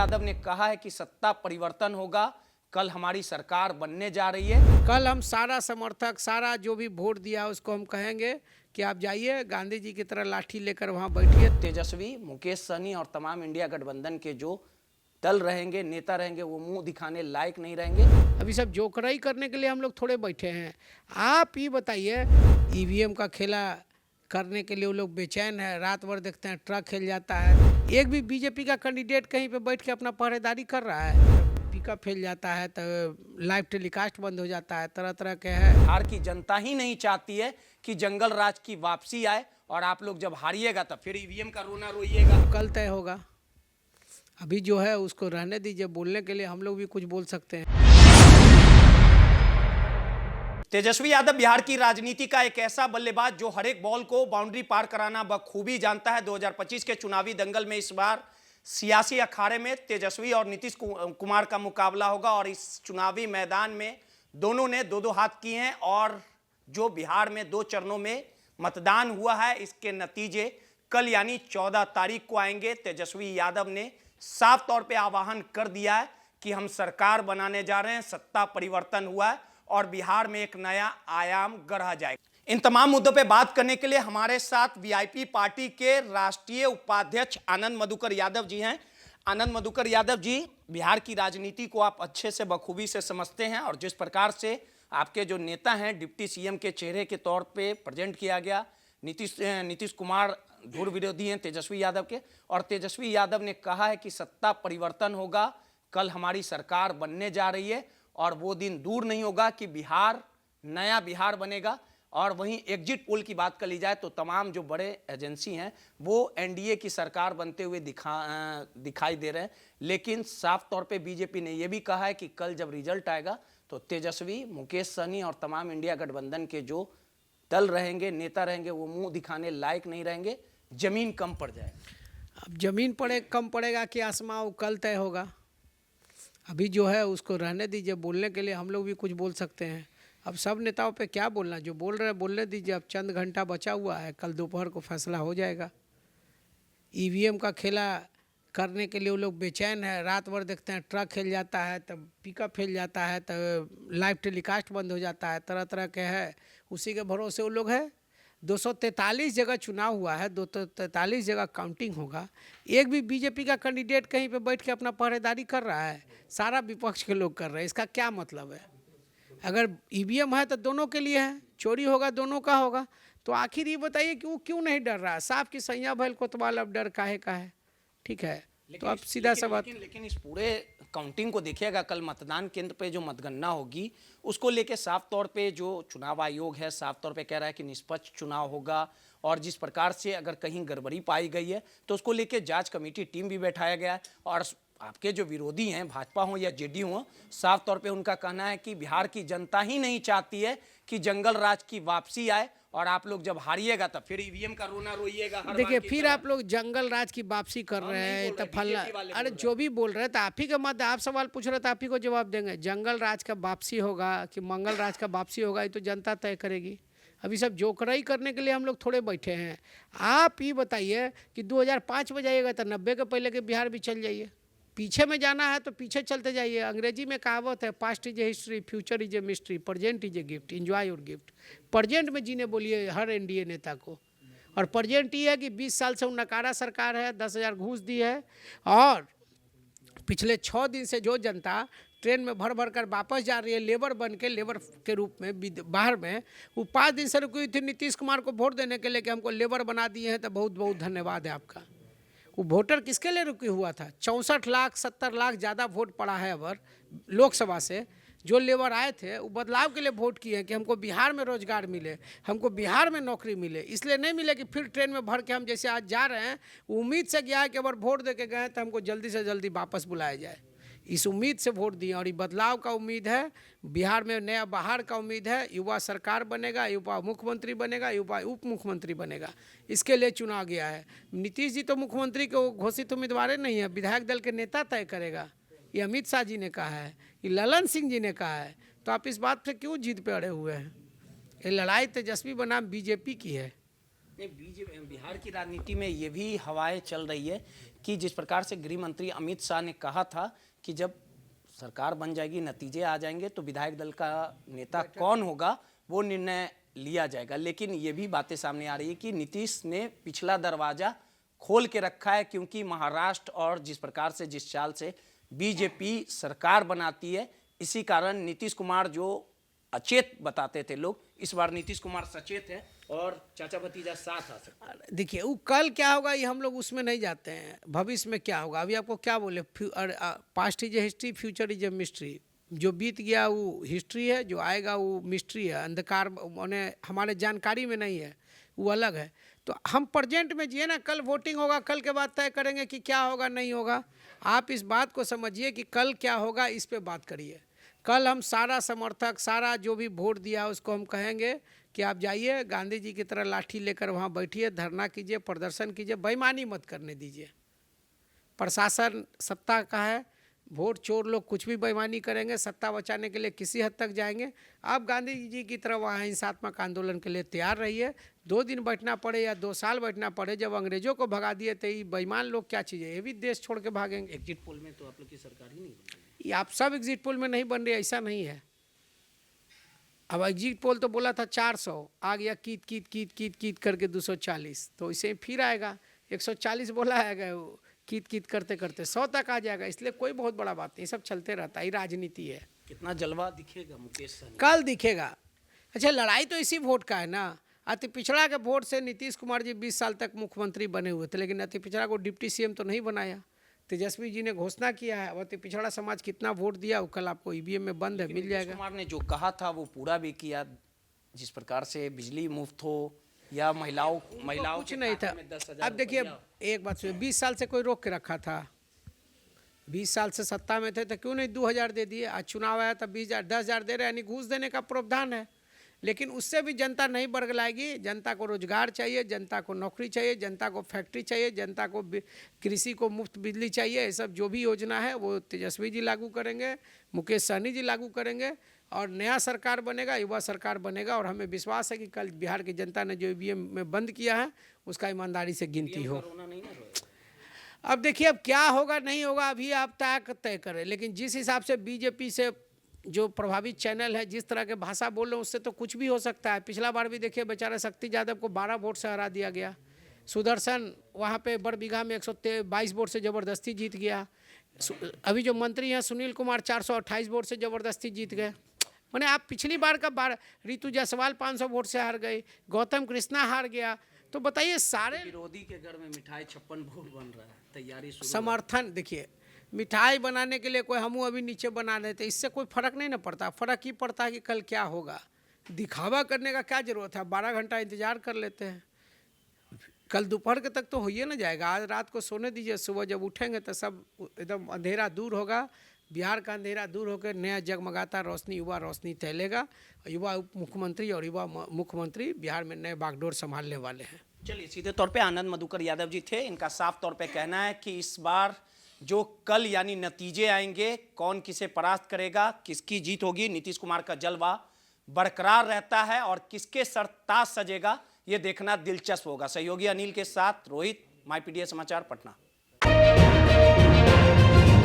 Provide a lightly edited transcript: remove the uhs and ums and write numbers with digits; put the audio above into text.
यादव ने कहा है कि सत्ता परिवर्तन होगा, कल हमारी सरकार बनने जा रही है। कल हम सारा समर्थक, सारा जो भी वोट दिया उसको हम कहेंगे कि आप जाइए गांधी जी की तरह लाठी लेकर वहां बैठिए। तेजस्वी, मुकेश सहनी और तमाम इंडिया गठबंधन के जो दल रहेंगे, नेता रहेंगे, वो मुंह दिखाने लायक नहीं रहेंगे। अभी सब जोकराई करने के लिए हम लोग थोड़े बैठे हैं। आप ये बताइए, ईवीएम का खेला करने के लिए वो लोग बेचैन है, रात भर देखते हैं ट्रक खेल जाता है। एक भी बीजेपी का कैंडिडेट कहीं पे बैठ के अपना पहरेदारी कर रहा है? पिकअप फैल जाता है तो लाइव टेलीकास्ट बंद हो जाता है, तरह तरह के है। बिहार की जनता ही नहीं चाहती है कि जंगल राज की वापसी आए, और आप लोग जब हारिएगा तब फिर ईवीएम का रोना रोइएगा। कल तय होगा। अभी जो है उसको रहने दीजिए, बोलने के लिए हम लोग भी कुछ बोल सकते हैं। तेजस्वी यादव बिहार की राजनीति का एक ऐसा बल्लेबाज जो हर एक बॉल को बाउंड्री पार कराना बखूबी जानता है। 2025 के चुनावी दंगल में इस बार सियासी अखाड़े में तेजस्वी और नीतीश कुमार का मुकाबला होगा, और इस चुनावी मैदान में दोनों ने दो दो हाथ किए हैं। और जो बिहार में 2 चरणों में मतदान हुआ है, इसके नतीजे कल यानी 14 तारीख को आएंगे। तेजस्वी यादव ने साफ तौर पे आह्वान कर दिया है कि हम सरकार बनाने जा रहे हैं, सत्ता परिवर्तन हुआ है और बिहार में एक नया आयाम गढ़ा जाएगा। इन तमाम मुद्दों पे बात करने के लिए हमारे साथ वीआईपी पार्टी के राष्ट्रीय उपाध्यक्ष आनंद मधुकर यादव जी हैं। आनंद मधुकर यादव जी, बिहार की राजनीति को आप अच्छे से बखूबी से समझते हैं, और जिस प्रकार से आपके जो नेता हैं डिप्टी सीएम के चेहरे के तौर पे प्रेजेंट किया गया, नीतीश कुमार धुर विरोधी हैं तेजस्वी यादव के, और तेजस्वी यादव ने कहा है कि सत्ता परिवर्तन होगा, कल हमारी सरकार बनने जा रही है, और वो दिन दूर नहीं होगा कि बिहार नया बिहार बनेगा। और वहीं एग्जिट पोल की बात कर ली जाए तो तमाम जो बड़े एजेंसी हैं वो एनडीए की सरकार बनते हुए दिखाई दे रहे हैं, लेकिन साफ तौर पे बीजेपी ने यह भी कहा है कि कल जब रिजल्ट आएगा तो तेजस्वी, मुकेश सहनी और तमाम इंडिया गठबंधन के जो दल रहेंगे, नेता रहेंगे, वो मुंह दिखाने लायक नहीं रहेंगे, जमीन कम पड़ जाएगी। अब जमीन कम पड़ेगा कि आसमां, वो कल तय होगा। अभी जो है उसको रहने दीजिए, बोलने के लिए हम लोग भी कुछ बोल सकते हैं। अब सब नेताओं पे क्या बोलना, जो बोल रहे हैं बोलने दीजिए। अब चंद घंटा बचा हुआ है, कल दोपहर को फैसला हो जाएगा। ईवीएम का खेला करने के लिए वो लोग बेचैन है, रात भर देखते हैं ट्रक खेल जाता है, तब पिकअप फैल जाता है, तब लाइव टेलीकास्ट बंद हो जाता है, तरह तरह के है। उसी के भरोसे वो लोग है। 243 जगह चुनाव हुआ है, 243 जगह काउंटिंग होगा। एक भी बीजेपी का कैंडिडेट कहीं पे बैठ के अपना पहरेदारी कर रहा है? सारा विपक्ष के लोग कर रहे हैं। इसका क्या मतलब है? अगर ईवीएम है तो दोनों के लिए है, चोरी होगा दोनों का होगा, तो आखिर ये बताइए कि वो क्यों नहीं डर रहा है? साफ की सैया भैल कोतवाल, अब डर काहे का है? ठीक है, तो अब सीधा सा बात। लेकिन इस पूरे काउंटिंग को देखिएगा, कल मतदान केंद्र पे जो मतगणना होगी उसको लेके साफ तौर पे जो चुनाव आयोग है साफ तौर पे कह रहा है कि निष्पक्ष चुनाव होगा, और जिस प्रकार से अगर कहीं गड़बड़ी पाई गई है तो उसको लेके जांच कमेटी टीम भी बैठाया गया है। और आपके जो विरोधी हैं, भाजपा हो या जेडीयू हो, साफ तौर पे उनका कहना है कि बिहार की जनता ही नहीं चाहती है कि जंगल राज की वापसी आए, और आप लोग जब हारिएगा तब फिर ईवीएम का रोना रोइएगा। देखिए, फिर आप लोग जंगल राज की वापसी कर रहे हैं तो फल्ला, अरे जो भी बोल रहे हैं तो आप ही का मत, आप सवाल पूछ रहे थे, आप ही को जवाब देंगे। जंगल राज का वापसी होगा कि मंगल राज का वापसी होगा, ये तो जनता तय करेगी। अभी सब जोकराई करने के लिए हम लोग थोड़े बैठे हैं। आप ये बताइए कि 2005 में जाइएगा तो 90 के पहले के बिहार भी चल जाइए। पीछे में जाना है तो पीछे चलते जाइए। अंग्रेजी में कहावत है, past is a history, future is a mystery, present is a gift, enjoy your gift. Present में जीने बोलिए हर एनडीए नेता को। और प्रेजेंट ये है कि 20 साल से नकारा सरकार है, 10,000 घूस दी है, और पिछले 6 दिन से जो जनता ट्रेन में भर भर कर वापस जा रही है लेबर बन के, लेबर के रूप में बाहर में, वो 5 दिन से रुकी हुई थी नीतीश कुमार को वोट देने के लिए कि हमको लेबर बना दिए हैं, तो बहुत बहुत धन्यवाद है आपका। वो वोटर किसके लिए रुकी हुआ था? 64 लाख 70 लाख ज़्यादा वोट पड़ा है अब लोकसभा से। जो लेबर आए थे वो बदलाव के लिए वोट किए हैं कि हमको बिहार में रोजगार मिले, हमको बिहार में नौकरी मिले। इसलिए नहीं मिले कि फिर ट्रेन में भर के हम जैसे आज जा रहे हैं, उम्मीद से गया है कि अगर वोट दे के गए तो हमको जल्दी से जल्दी वापस बुलाया जाए। इस उम्मीद से वोट दिए, और ये बदलाव का उम्मीद है, बिहार में नया बाहर का उम्मीद है। युवा सरकार बनेगा, युवा मुख्यमंत्री बनेगा, युवा उप मुख्यमंत्री बनेगा, इसके लिए चुना गया है। नीतीश जी तो मुख्यमंत्री के घोषित उम्मीदवार नहीं है, विधायक दल के नेता तय करेगा। ये अमित शाह जी ने कहा है, ये ललन सिंह जी ने कहा है। तो आप इस बात पे क्यों जिद पे अड़े हुए हैं? ये लड़ाई तेजस्वी बनाम बीजेपी की है। बिहार की राजनीति में ये भी हवाएं चल रही है कि जिस प्रकार से गृह मंत्री अमित शाह ने कहा था कि जब सरकार बन जाएगी, नतीजे आ जाएंगे तो विधायक दल का नेता कौन होगा वो निर्णय लिया जाएगा, लेकिन ये भी बातें सामने आ रही है कि नीतीश ने पिछला दरवाजा खोल के रखा है, क्योंकि महाराष्ट्र और जिस प्रकार से जिस चाल से बीजेपी सरकार बनाती है, इसी कारण नीतीश कुमार जो अचेत बताते थे लोग, इस बार नीतीश कुमार सचेत है और चाचा भतीजा साथ आ सकता है। देखिए वो कल क्या होगा ये हम लोग उसमें नहीं जाते हैं, भविष्य में क्या होगा अभी आपको क्या बोले, past is a history, future is a mystery. जो बीत गया वो हिस्ट्री है, जो आएगा वो मिस्ट्री है, अंधकार माने हमारे जानकारी में नहीं है, वो अलग है। तो हम प्रेजेंट में जिए ना, कल वोटिंग होगा, कल के बाद तय करेंगे कि क्या होगा नहीं होगा। आप इस बात को समझिए कि कल क्या होगा इस पे बात करिए। कल हम सारा समर्थक, सारा जो भी वोट दिया उसको हम कहेंगे कि आप जाइए गांधी जी की तरह लाठी लेकर वहाँ बैठिए, धरना कीजिए, प्रदर्शन कीजिए, बेईमानी मत करने दीजिए। प्रशासन सत्ता का है, वोट चोर लोग कुछ भी बेईमानी करेंगे, सत्ता बचाने के लिए किसी हद तक जाएंगे। आप गांधी जी की तरह वहाँ हिंसात्मक आंदोलन के लिए तैयार रहिए। 2 दिन बैठना पड़े या 2 साल बैठना पड़े, जब अंग्रेजों को भगा दिए थे ये बेईमान लोग क्या चीज़ है, ये भी देश छोड़ के भागेंगे। एग्जिट पोल में तो आप लोग की सरकार ही नहीं बन रही। ये आप सब एग्जिट पोल में नहीं बन रही, ऐसा नहीं है। अब एग्जिट पोल तो बोला था 400, आ गया कीत कीत कीत कीत कीत करके 240, तो इसे फिर आएगा 140 बोला है, वो कीत कीत करते करते 100 तक आ जाएगा। इसलिए कोई बहुत बड़ा बात नहीं, सब चलते रहता है, राजनीति है। कितना जलवा दिखेगा मुकेश सहनी? कल दिखेगा। अच्छा, लड़ाई तो इसी वोट का है ना। अति पिछड़ा के वोट से नीतीश कुमार जी 20 साल तक मुख्यमंत्री बने हुए थे, लेकिन अति पिछड़ा को डिप्टी सीएम तो नहीं बनाया। तेजस्वी जी ने घोषणा किया है, अति पिछड़ा समाज कितना वोट दिया वो कल आपको ईवीएम में बंद है, मिल जाएगा। कुमार ने जो कहा था वो पूरा भी किया, जिस प्रकार से बिजली मुफ्त हो या महिलाओं कुछ नहीं था। अब देखिए एक बात सुनिए, 20 साल से कोई रोक के रखा था? 20 साल से सत्ता में थे तो क्यों नहीं 2000 दे दिए? आज चुनाव आया तब 20,000 10,000 दे रहे, यानी घूस देने का प्रावधान है। लेकिन उससे भी जनता नहीं बरगलाएगी। जनता को रोजगार चाहिए, जनता को नौकरी चाहिए, जनता को फैक्ट्री चाहिए, जनता को कृषि को मुफ्त बिजली चाहिए। ये सब जो भी योजना है वो तेजस्वी जी लागू करेंगे, मुकेश सहनी जी लागू करेंगे, और नया सरकार बनेगा, युवा सरकार बनेगा। और हमें विश्वास है कि कल बिहार की जनता ने जो ईवीएम में बंद किया है उसका ईमानदारी से गिनती हो। अब देखिए अब क्या होगा नहीं होगा अभी आप तय करें, लेकिन जिस हिसाब से बीजेपी से जो प्रभावित चैनल है, जिस तरह के भाषा बोल रहे हैं, उससे तो कुछ भी हो सकता है। पिछला बार भी देखिए बेचारा शक्ति यादव को 12 वोट से हरा दिया गया। सुदर्शन वहाँ पे बड़बीघा में 122 वोट से ज़बरदस्ती जीत गया। अभी जो मंत्री हैं सुनील कुमार 428 वोट से ज़बरदस्ती जीत गए। मैंने आप पिछली बार का ऋतु जायसवाल 500 वोट से हार गए, गौतम कृष्णा हार गया। तो बताइए सारे विरोधी के घर में मिठाई 56 वोट बन रहा है, तैयारी समर्थन। देखिए मिठाई बनाने के लिए कोई हम अभी नीचे बना देते, इससे कोई फर्क नहीं ना पड़ता। फर्क ही पड़ता है कि कल क्या होगा। दिखावा करने का क्या जरूरत है, 12 घंटा इंतजार कर लेते हैं। कल दोपहर के तक तो हो ही ना जाएगा। आज रात को सोने दीजिए, सुबह जब उठेंगे तो सब एकदम अंधेरा दूर होगा। बिहार का अंधेरा दूर होकर नया जगमगाता रोशनी, युवा रोशनी फैलेगा। युवा उप मुख्यमंत्री और युवा मुख्यमंत्री बिहार में नए बागडोर संभालने वाले हैं। चलिए, सीधे तौर पे आनंद मधुकर यादव जी थे। इनका साफ तौर पे कहना है कि इस बार जो कल यानी नतीजे आएंगे, कौन किसे परास्त करेगा, किसकी जीत होगी, नीतीश कुमार का जलवा बरकरार रहता है और किसके सर ताज सजेगा ये देखना दिलचस्प होगा। सहयोगी अनिल के साथ रोहित, माई पीडीए समाचार, पटना।